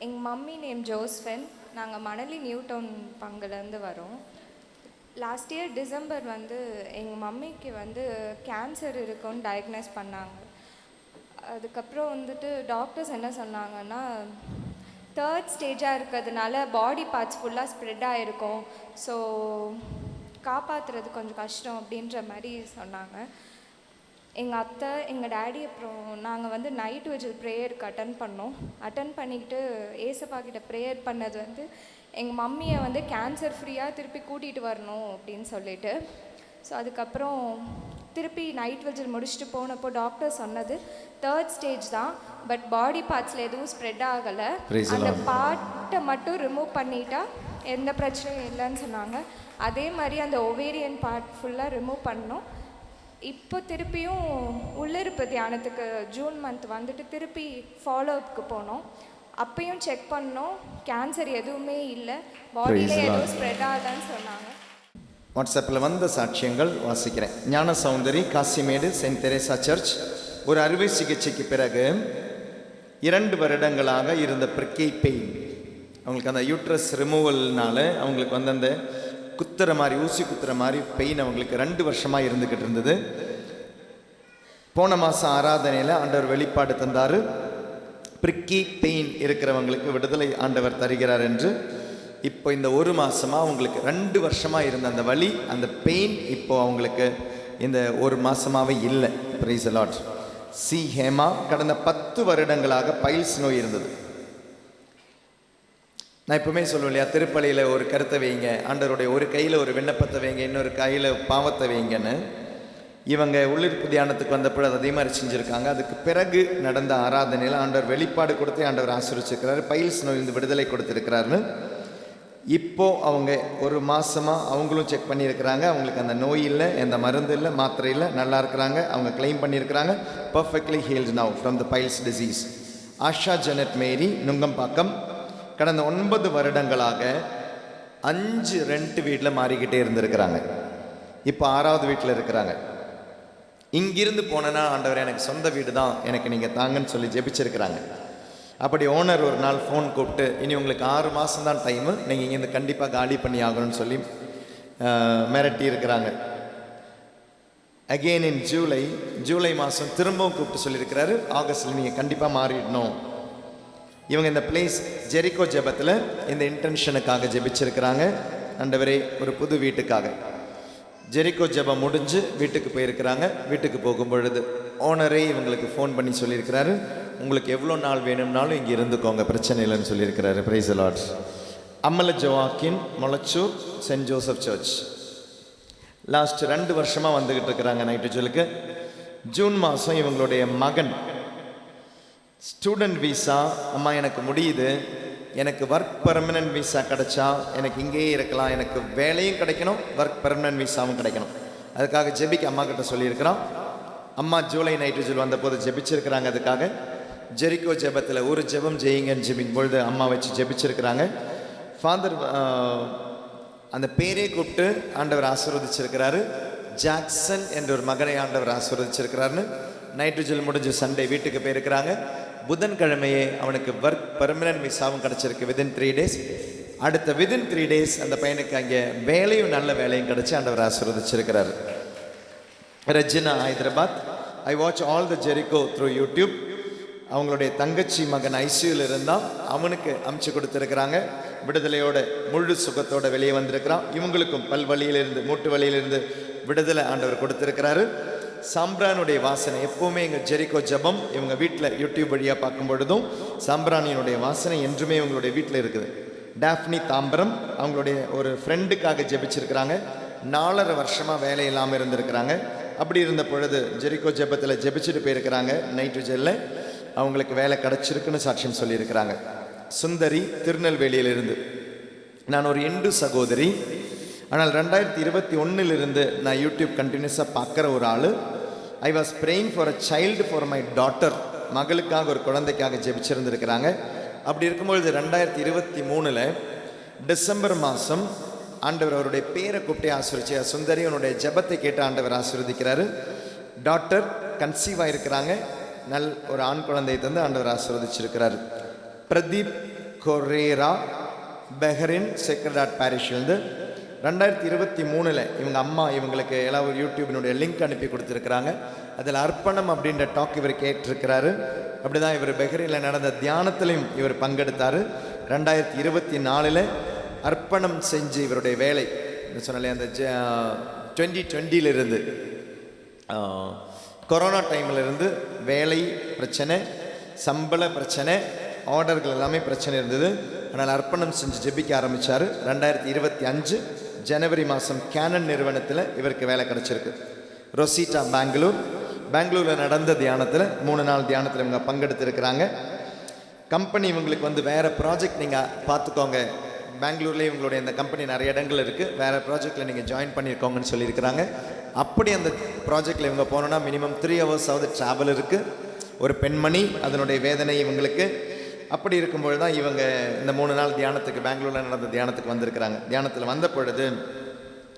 எங்கள் mummy name Josephine. நாங்கள் Manali new down பங்குலேருந்து வரோம். லாஸ்ட் இயர் டிசம்பர் எங்கள் மம்மிக்கு கேன்சர் இருக்குன்னு டயக்னைஸ் பண்ணாங்க. அதுக்கப்புறம் டாக்டர்ஸ் என்ன சொன்னாங்கன்னா, 3rd ஸ்டேஜாக இருக்கிறதுனால பாடி பார்ட்ஸ் ஃபுல்லாக ஸ்ப்ரெட் ஆகிருக்கும், ஸோ காப்பாற்றுறது கொஞ்சம் கஷ்டம் அப்படின்ற மாதிரி சொன்னாங்க. எங்கள் அத்தை, எங்கள் டேடி, அப்புறம் நாங்கள் நைட் விஜில் ப்ரேயருக்கு அட்டன் பண்ணிக்கிட்டு ஏசப்பா கிட்ட ப்ரேயர் பண்ணது எங்கள் மம்மியை கேன்சர் ஃப்ரீயாக திருப்பி கூட்டிகிட்டு வரணும் அப்படின்னு சொல்லிட்டு. ஸோ அதுக்கப்புறம் திருப்பி நைட் விஜில் முடிச்சுட்டு போனப்போ டாக்டர் சொன்னது 3rd ஸ்டேஜ் தான், பட் பாடி பார்ட்ஸில் எதுவும் ஸ்ப்ரெட் ஆகலை, அந்த பார்ட்டை மட்டும் ரிமூவ் பண்ணிட்டா எந்த பிரச்சனையும் இல்லைன்னு சொன்னாங்க. அதே மாதிரி அந்த ஒவேரியன் பார்ட் ஃபுல்லாக ரிமூவ் பண்ணோம். இப்போ திருப்பியும் உள்ளிருப்பு தியானத்துக்கு ஜூன் மந்த் திருப்பி ஃபாலோஅப்புக்கு போனோம். அப்பையும் செக் பண்ணோம், கேன்சர் எதுவுமே இல்லை, பாடியில் எதுவும் ஸ்ப்ரெட் ஆகலன்னு சொன்னாங்க. வாட்ஸ்அப்பில் வந்த சாட்சியங்கள் வாசிக்கிறேன். Gnana Soundari, Kasimedu, saint Teresa church. ஒரு அறுவை சிகிச்சைக்கு பிறகு 2 வருடங்களாக இருந்த பிரிக்கை பெயின், அவங்களுக்கு அந்த யூட்ரஸ் ரிமூவல்னால அவங்களுக்கு அந்த குத்துற மாதிரி, ஊசி குத்துற மாதிரி பெயின் அவங்களுக்கு 2 வருஷமாக இருந்துக்கிட்டு இருந்தது. போன மாதம் ஆராதனையில் ஆண்டவர் வெளிப்பாடு தந்தார், பிரிக்கி பெயின் இருக்கிறவங்களுக்கு விடுதலை ஆண்டவர் தருகிறார் என்று. இப்போ இந்த 1 மாதமாக அவங்களுக்கு 2 வருஷமாக இருந்த அந்த வலி, அந்த பெயின் இப்போ அவங்களுக்கு இந்த 1 மாதமாகவே இல்லை. Price the Lord. C Hema, கடந்த 10 வருடங்களாக பைல்ஸ் நோய் இருந்தது. நான் எப்பவுமே சொல்லுவேன் இல்லையா, திருப்பலியில் ஒரு கருத்தை வைங்க, ஆண்டவருடைய ஒரு கையில் ஒரு விண்ணப்பத்தை வைங்க, இன்னொரு கையில் பாவத்தை வைங்கன்னு. இவங்க உள்ளிருப்பு தியானத்துக்கு வந்தப்போ அதே மாதிரி செஞ்சுருக்காங்க. அதுக்கு பிறகு நடந்த ஆராதனையில் ஆண்டவர் வெளிப்பாடு கொடுத்து ஆண்டவர் ஆசீர்வதிச்சிருக்கிறாரு, பைல்ஸ் நோயிலிருந்து விடுதலை கொடுத்துருக்கிறாருன்னு. இப்போது அவங்க 1 மாதமாக அவங்களும் செக் பண்ணியிருக்கிறாங்க, அவங்களுக்கு அந்த நோய் இல்லை, எந்த மருந்து இல்லை, மாத்திரை இல்லை, நல்லா இருக்கிறாங்க. அவங்க கிளைம் பண்ணியிருக்கிறாங்க, perfectly healed now from the piles disease. Asha Janet Mary, Nungambakkam, கடந்த 9 வருடங்களாக 5 ரெண்ட் வீட்டில் மாறிக்கிட்டே இருந்திருக்கிறாங்க. இப்போ 6வது வீட்டில் இருக்கிறாங்க. இங்கிருந்து போனேன்னா ஆண்டவர் எனக்கு சொந்த வீடு தான், எனக்கு நீங்கள் தாங்கன்னு சொல்லி ஜெபிச்சிருக்கிறாங்க. அப்படி ஓனர் ஒரு நாள் ஃபோன் கூப்பிட்டு, இனி உங்களுக்கு 6 மாதம் தான் டைமு, நீங்கள் இங்கேருந்து கண்டிப்பாக காலி பண்ணி ஆகணும்னு சொல்லி மிரட்டி இருக்கிறாங்க. அகெயின் இன் ஜூலை மாதம் திரும்பவும் கூப்பிட்டு சொல்லியிருக்கிறாரு, ஆகஸ்டில் நீங்கள் கண்டிப்பாக மாறிடணும். இவங்க இந்த பிளேஸ் ஜெரிகோ ஜெபத்தில் இந்த இன்டென்ஷனுக்காக ஜெபிச்சிருக்கிறாங்க. ஆண்டவரே ஒரு புது வீட்டுக்காக. ஜெரிகோ ஜெபம் முடிஞ்சு வீட்டுக்கு போயிருக்கிறாங்க. வீட்டுக்கு போகும் பொழுது ஓனரே இவங்களுக்கு ஃபோன் பண்ணி சொல்லியிருக்கிறாரு, உங்களுக்கு எவ்வளோ நாள் வேணும்னாலும் இங்கே இருந்துக்கோங்க, பிரச்சனை இல்லைன்னு சொல்லியிருக்கிறாரு. Praise the lord. Amala Joaquin, Molachur, saint Joseph church. Last 2 வருஷமாக வந்துக்கிட்டு இருக்கிறாங்க நைட்டு ஜுவலுக்கு. ஜூன் மாதம் இவங்களுடைய மகன் ஸ்டூடெண்ட் வீசா, அம்மா எனக்கு முடியுது, எனக்கு ஒர்க் பெர்மனன்ட் வீசா கிடச்சா எனக்கு இங்கேயே இருக்கலாம், எனக்கு வேலையும் கிடைக்கணும், ஒர்க் பெர்மனன்ட் வீசாவும் கிடைக்கணும், அதுக்காக ஜெபிக்க அம்மா கிட்ட சொல்லியிருக்கிறான். அம்மா ஜூலை நைட்டு ஜூல் வந்தபோது ஜெபிச்சிருக்கிறாங்க. அதுக்காக ஜெரிகோ ஜெபத்தில் ஒரு ஜெபம் ஜெயிங்கன்னு ஜெபிக்கும் பொழுது அம்மா வச்சு ஜெபிச்சிருக்கிறாங்க. ஃபாதர் அந்த பேரே கூப்பிட்டு ஆண்டவர் ஆசீர்வதிச்சிருக்கிறாரு. ஜாக்சன் என்ற ஒரு மகனை ஆண்டவர் ஆசீர்வதிச்சிருக்கிறாருன்னு. நைட்டு ஜூல் முடிஞ்சு சண்டே வீட்டுக்கு போயிருக்கிறாங்க. புதன்கிழமையே அவனுக்கு ஒர்க் பெர்மனன்ட் விசாவும் கிடச்சிருக்கு வித்தின் 3 days. அடுத்த வித்தின் 3 days அந்த பையனுக்கு அங்கே வேலையும் நல்ல வேலையும் கிடச்சி ஆண்டவர் ஆசீர்வதிச்சிருக்கிறார். Regina, Hyderabad. I watch all the Jericho through YouTube. அவங்களுடைய தங்கச்சி மகன் ஐசியூவில் இருந்தால் அவனுக்கு அமுச்சு கொடுத்துருக்குறாங்க. விடுதலையோட முழு சுகத்தோட வெளியே வந்திருக்கிறான். இவங்களுக்கும் பல் வலியிலிருந்து, மூட்டு வலியிலிருந்து விடுதலை ஆண்டவர் கொடுத்துருக்கிறாரு. சாம்பிரானுடைய வாசனை எப்போவுமே எங்கள் ஜெரிகோ ஜபம் இவங்க வீட்டில் யூடியூப் வழியாக பார்க்கும் பொழுதும் சாம்பிரானியினுடைய வாசனை என்றுமே இவங்களுடைய வீட்டில் இருக்குது. டாஃப்னி தாம்பரம், அவங்களுடைய ஒரு ஃப்ரெண்டுக்காக ஜெபிச்சிருக்கிறாங்க. 4.5 வருஷமாக வேலை இல்லாமல் இருந்திருக்கிறாங்க. அப்படி இருந்த பொழுது ஜெரிகோ ஜெபத்தில் ஜெபிச்சுட்டு போயிருக்கிறாங்க. நைட்டு ஜெல்ல அவங்களுக்கு வேலை கிடச்சிருக்குன்னு சாட்சியம் சொல்லியிருக்கிறாங்க. சுந்தரி, திருநெல்வேலியிலிருந்து. நான் ஒரு இந்து சகோதரி, ஆனால் 2021 நான் யூடியூப் கண்டினியூஸாக பார்க்குற ஒரு ஆள். I was praying for a child for my daughter, மகளுக்காக ஒரு குழந்தைக்காக ஜெபிச்சிருந்துருக்கிறாங்க. அப்படி இருக்கும்பொழுது 2023 டிசம்பர் மாதம் ஆண்டவர் அவருடைய பேரை கூப்பிட்டே ஆசீர்வதிச்சு, சுந்தரி உன்னுடைய ஜெபத்தை கேட்டு ஆண்டவர் ஆசீர்வதிக்கிறாரு. டாக்டர் கன்சீவ் ஆகிருக்கிறாங்க, ஒரு ஆண் குழந்தையை தந்து ஆண்டவர் ஆசீர்வதிச்சிருக்கிறார். பிரதீப் கொரேரா பெஹரின் சேக்ரட் பாரிஷ்லேருந்து 2023 இவங்க அம்மா இவங்களுக்கு எல்லாம் ஒரு யூடியூபினுடைய லிங்க் அனுப்பி கொடுத்துருக்குறாங்க. அதில் அர்ப்பணம் அப்படின்ற டாக் இவர் கேட்டிருக்கிறாரு. அப்படி தான் இவர் பெஹ்ரைனில் நடந்த தியானத்திலையும் இவர் பங்கெடுத்தார். 2024 அர்ப்பணம் செஞ்சு இவருடைய வேலை சொன்னாலே அந்த 2020 கொரோனா டைமில் இருந்து வேலை பிரச்சனை, சம்பள பிரச்சனை, ஆர்டர்கள் எல்லாமே பிரச்சனை இருந்தது. ஆனால் அர்ப்பணம் செஞ்சு ஜெபிக்க ஆரம்பித்தார். 2025 ஜனவரி மாதம் கேனன் நிறுவனத்தில் இவருக்கு வேலை கிடச்சிருக்கு. ரொசிட்டா பெங்களூரில் நடந்த தியானத்தில் 3 நாள் தியானத்தில் இவங்க பங்கெடுத்துருக்கிறாங்க. கம்பெனி இவங்களுக்கு வந்து வேறு ப்ராஜெக்ட் நீங்கள் பார்த்துக்கோங்க, பெங்களூர்லேயே இவங்களுடைய இந்த கம்பெனி நிறைய இடங்கள் இருக்குது, வேறு ப்ராஜெக்டில் நீங்கள் ஜாயின் பண்ணியிருக்கோங்கன்னு சொல்லியிருக்கிறாங்க. அப்படி அந்த ப்ராஜெக்டில் இவங்க போனோன்னா மினிமம் 3 hours ட்ராவல் இருக்குது. ஒரு பெண்மணி, அதனுடைய வேதனை இவங்களுக்கு. அப்படி இருக்கும்பொழுது தான் இவங்க இந்த 3 நாள் தியானத்துக்கு பெங்களூரில் நடந்த தியானத்துக்கு வந்திருக்கிறாங்க. தியானத்தில் வந்த பொழுது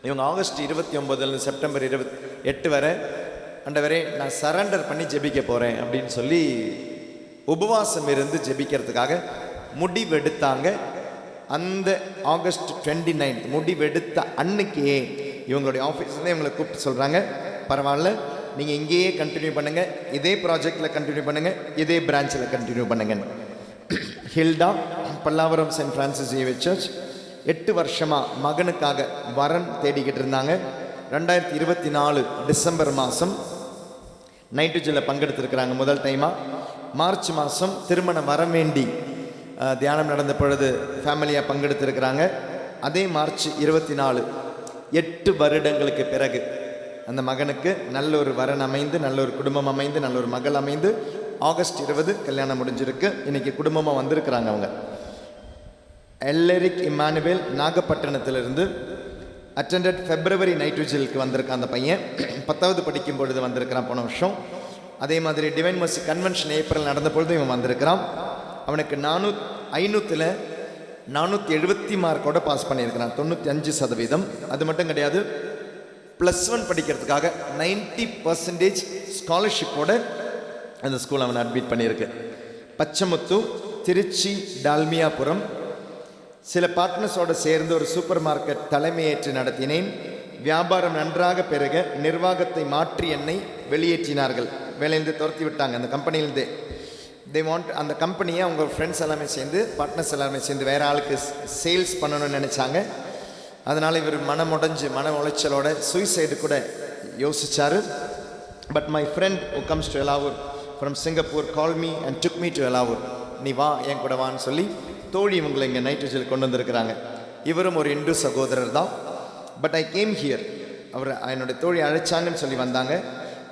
இவங்க ஆகஸ்ட் 29 செப்டம்பர் 28 வரை ஆண்டவரே நான் சரண்டர் பண்ணி ஜெபிக்க போகிறேன் அப்படின்னு சொல்லி உபவாசம் இருந்து ஜெபிக்கிறதுக்காக முடிவெடுத்தாங்க. அந்த ஆகஸ்ட் 29 முடிவெடுத்த அன்னைக்கே இவங்களுடைய ஆஃபீஸ்லேயே இவங்களை கூப்பிட்டு சொல்கிறாங்க, பரவாயில்ல நீங்கள் இங்கேயே கண்டினியூ பண்ணுங்கள், இதே ப்ராஜெக்டில் கண்டினியூ பண்ணுங்கள், இதே பிரான்ச்சில் கண்டினியூ பண்ணுங்கள். Hilda Pallavaram saint Francis Xavier church 8 வருஷமாக மகனுக்காக வரன் தேடிக்கிட்டு இருந்தாங்க. 2024 டிசம்பர் மாதம் நைட்டுஜில் பங்கெடுத்துருக்கிறாங்க முதல் டைமாக. மார்ச் மாதம் திருமணம் வர வேண்டி தியானம் நடந்த பொழுது ஃபேமிலியாக பங்கெடுத்துருக்கிறாங்க. அதே மார்ச் 24 8 வருடங்களுக்கு பிறகு அந்த மகனுக்கு நல்ல ஒரு வரன் அமைந்து, நல்ல ஒரு குடும்பம் அமைந்து, நல்ல ஒரு மகள் அமைந்து ஆகஸ்ட் 20 கல்யாணம் முடிஞ்சிருக்கு. இன்றைக்கி குடும்பமாக வந்திருக்கிறாங்க. அவங்க எல்லரிக் இம்மானுவேல் நாகப்பட்டினத்திலிருந்து அட்டெண்டட் ஃபெப்ரவரி நைட்விஜிலுக்கு வந்திருக்கான். அந்த பையன் 10வது படிக்கும் பொழுது வந்திருக்கிறான் போன வருஷம். அதே மாதிரி டிவைன் மர்சி கன்வென்ஷன் ஏப்ரல் நடந்த பொழுது இவன் வந்திருக்கிறான். அவனுக்கு 470 மார்க்கோட பாஸ் பண்ணியிருக்கிறான், 95%. அது மட்டும் கிடையாது, +1 படிக்கிறதுக்காக 90% ஸ்காலர்ஷிப்போட அந்த ஸ்கூல் அவனை அட்மிட் பண்ணியிருக்கு. பச்சைமுத்து, திருச்சி, டால்மியாபுரம் சில பார்ட்னர்ஸோடு சேர்ந்து ஒரு சூப்பர் மார்க்கெட் தலைமையேற்று நடத்தினேன். வியாபாரம் நன்றாக பெருக நிர்வாகத்தை மாற்றி என்னை வெளியேற்றினார்கள். வேலையிலேருந்து துரத்தி விட்டாங்க அந்த கம்பெனிலேருந்தே. அந்த கம்பெனியை அவங்க ஃப்ரெண்ட்ஸ் எல்லாமே சேர்ந்து, பார்ட்னர்ஸ் எல்லாமே சேர்ந்து வேறு ஆளுக்கு சேல்ஸ் பண்ணணும்னு நினச்சாங்க. அதனால் இவர் மன உளைச்சலோட சூசைடு கூட யோசித்தார். But my friend who comes to Ellavur from Singapore called me and took me to Ellavur. நீ வா என் கூட வான்னு சொல்லி தோழி இவங்களை இங்கே நைட்ரஜல் கொண்டு வந்திருக்கிறாங்க. இவரும் ஒரு இந்து சகோதரர் தான். பட் ஐ கேம் ஹியர், அவர் என்னுடைய தோழி அழைச்சாங்கன்னு சொல்லி வந்தாங்க.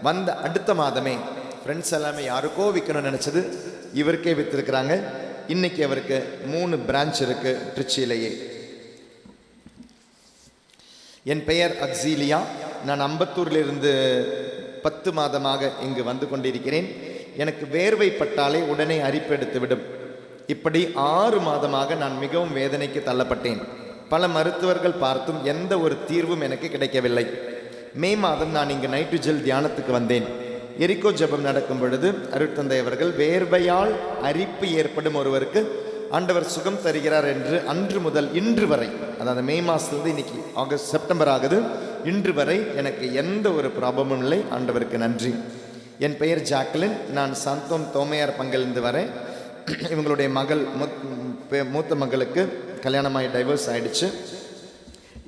வந்த அடுத்த மாதமே ஃப்ரெண்ட்ஸ் எல்லாமே யாருக்கோ விற்கணும்னு நினச்சது இவருக்கே விற்றுருக்குறாங்க. இன்றைக்கி அவருக்கு 3 பிரான்ச் இருக்குது திருச்சியிலேயே. என் பெயர் அக்ஸீலியா. நான் அம்பத்தூரிலிருந்து 10 மாதமாக இங்கு வந்து கொண்டிருக்கிறேன். எனக்கு வேர்வைப்பட்டாலே உடனே அரிப்பெடுத்து விடும். இப்படி 6 மாதமாக நான் மிகவும் வேதனைக்கு தள்ளப்பட்டேன். பல மருத்துவர்கள் பார்த்தும் எந்த ஒரு தீர்வும் எனக்கு கிடைக்கவில்லை. மே மாதம் நான் இங்கு நைட்விஜில் தியானத்துக்கு வந்தேன். எரிக்கோ ஜெபம் நடக்கும் பொழுது அருட்தந்தை அவர்கள் வேர்வையால் அரிப்பு ஏற்படும் ஒருவருக்கு ஆண்டவர் சுகம் தருகிறார் என்று அன்று முதல் இன்று வரை, அதாவது மே மாதத்துலேருந்து இன்னைக்கு செப்டம்பர் ஆகுது, இன்று வரை எனக்கு எந்த ஒரு ப்ராப்ளமும் இல்லை. ஆண்டவருக்கு நன்றி. என் பெயர் ஜாக்லின். நான் சந்தோம் தோமையார் பங்கிலிருந்து வரேன். இவங்களுடைய மகள் மூத்த மகளுக்கு கல்யாணமாகி டைவர்ஸ் ஆகிடுச்சு.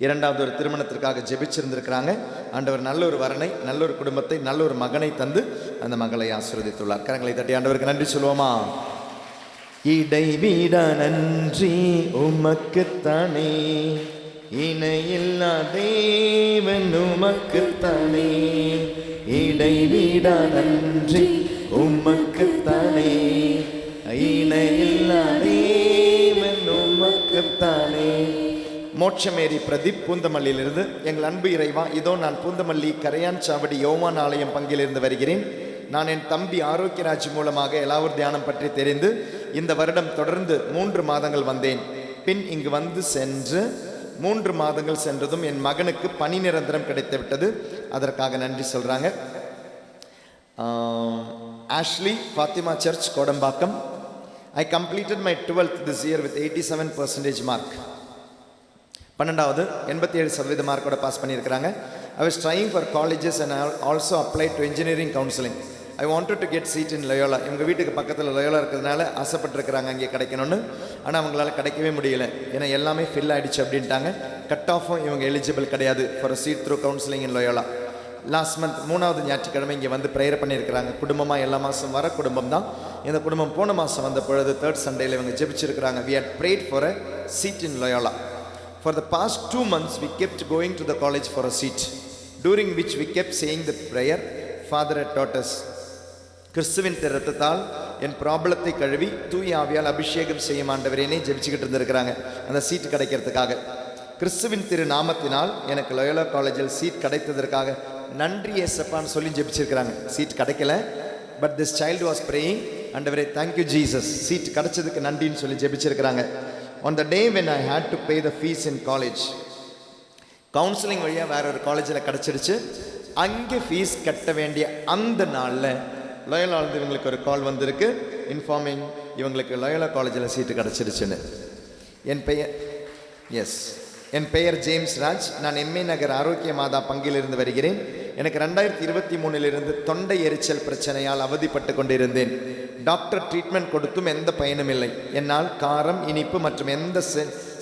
2வது ஒரு திருமணத்திற்காக ஜெபிச்சிருந்திருக்கிறாங்க. ஆண்டவர் நல்ல ஒரு வரனை, நல்ல ஒரு குடும்பத்தை, நல்ல ஒரு மகனை தந்து அந்த மகளை ஆசீர்வதித்துள்ளார். கரங்களை தட்டி ஆண்டவருக்கு நன்றி சொல்லுவோமா? இடைவிட நன்றி உமக்குத்தானே, இணையில்லா தேவன் உமக்குத்தானே. இடைவிட நன்றி உமக்குத்தானே, இணையில்லா தேவன் உமக்குத்தானே. மோட்சமேரி பிரதீப் பூந்தமல்லியிலிருந்து, எங்கள் அன்பு இறைவா, இதோ நான் பூந்தமல்லி கரையான் சாவடி யோவான் ஆலயம் பங்கிலிருந்து வருகிறேன். நான் என் தம்பி ஆரோக்கியராஜ் மூலமாக எலாவூர் தியானம் பற்றி தெரிந்து இந்த வருடம் தொடர்ந்து 3 மாதங்கள் வந்தேன். பின் இங்கு வந்து சென்று 3 மாதங்கள் சென்றதும் என் மகனுக்கு பணி நிரந்தரம் கிடைத்து விட்டது. அதற்காக நன்றி சொல்கிறாங்க. Ashley Fatima church Kodambakkam. I completed my 12th this year with 87% mark. 12வது 87% மார்க்கோட பாஸ் பண்ணியிருக்கிறாங்க. I was trying for colleges and I also applied to engineering counseling. I wanted to get seat in Loyola. இவங்க வீட்டுக்கு பக்கத்தில் Loyola இருக்கிறதுனால ஆசைப்பட்டிருக்கிறாங்க அங்கே கிடைக்கணும்னு. ஆனால் அவங்களால கிடைக்கவே முடியல, ஏன்னா எல்லாமே ஃபில் ஆகிடுச்சு அப்படின்ட்டாங்க. கட் ஆஃபும் இவங்க எலிஜிபிள் கிடையாது for a seat through counselling in Loyola. Last month 3வது ஞாயிற்றுக்கிழமை இங்கே வந்து ப்ரேயர் பண்ணியிருக்கிறாங்க. குடும்பமாக எல்லா மாதம் வர குடும்பம் தான். இந்த குடும்பம் போன மாதம் வந்த பொழுது 3rd Sunday இவங்க ஜெபிச்சிருக்கிறாங்க. We had prayed for a seat in Loyola. For the past 2 months we kept going to the college for a seat, during which we kept saying the prayer, Father had taught us. கிறிஸ்துவின் இரத்தத்தால் என் ப்ராப்ளத்தை கழுவி தூய ஆவியால் அபிஷேகம் செய்யும் ஆண்டவரேனே ஜெபிச்சுக்கிட்டு இருந்திருக்கிறாங்க அந்த சீட் கிடைக்கிறதுக்காக. கிறிஸ்துவின் திரு நாமத்தினால் எனக்கு லயோலா காலேஜில் சீட் கிடைத்ததற்காக நன்றி ஏசப்பான்னு சொல்லி ஜெபிச்சிருக்கிறாங்க. சீட் கிடைக்கல, but this child was praying, ஆண்டவரே தேங்க்யூ ஜீசஸ், சீட் கிடைச்சதுக்கு நன்றின்னு சொல்லி ஜெபிச்சிருக்கிறாங்க. On the day when I had to pay the fees in college, counselling வழியாக வேற ஒரு காலேஜில் கிடச்சிருச்சு. அங்கே ஃபீஸ் கட்ட வேண்டிய அந்த நாளில் லயோலாவில் இவங்களுக்கு ஒரு கால் வந்திருக்கு, இன்ஃபார்மிங் இவங்களுக்கு லயோலா காலேஜில் சீட்டு கிடச்சிருச்சுன்னு. என் பெயர் ஜேம்ஸ் ராஜ். நான் எம்ஏ நகர் ஆரோக்கிய மாதா பங்கிலிருந்து வருகிறேன். எனக்கு 2023 தொண்டை எரிச்சல் பிரச்சனையால் அவதிப்பட்டு கொண்டிருந்தேன். டாக்டர் ட்ரீட்மெண்ட் கொடுத்தும் எந்த பயனும் இல்லை. என்னால் காரம், இனிப்பு மற்றும் எந்த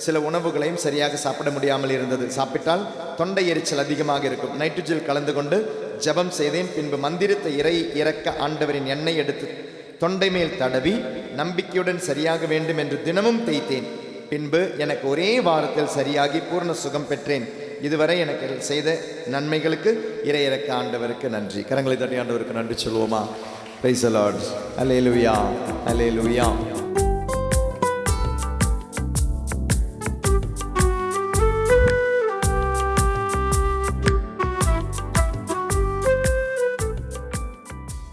சில உணவுகளையும் சரியாக சாப்பிட முடியாமல் இருந்தது. சாப்பிட்டால் தொண்டை எரிச்சல் அதிகமாக இருக்கும். நைட்ரஜல் கலந்து கொண்டு ஜபம் செய்தேன். பின்பு மந்திரத்தை இறக்க ஆண்டவரின் எண்ணெய் எடுத்து தொண்டை மேல் தடவி நம்பிக்கையுடன் சரியாக வேண்டும் என்று தினமும் தேய்த்தேன். பின்பு எனக்கு ஒரே வாரத்தில் சரியாகி பூர்ண சுகம் பெற்றேன். இதுவரை எனக்கு செய்த நன்மைகளுக்கு இறையிறக்க ஆண்டவருக்கு நன்றி. கரங்களை தட்டி ஆண்டவருக்கு நன்றி சொல்லுவோமா? Praise the Lord. Hallelujah. Hallelujah.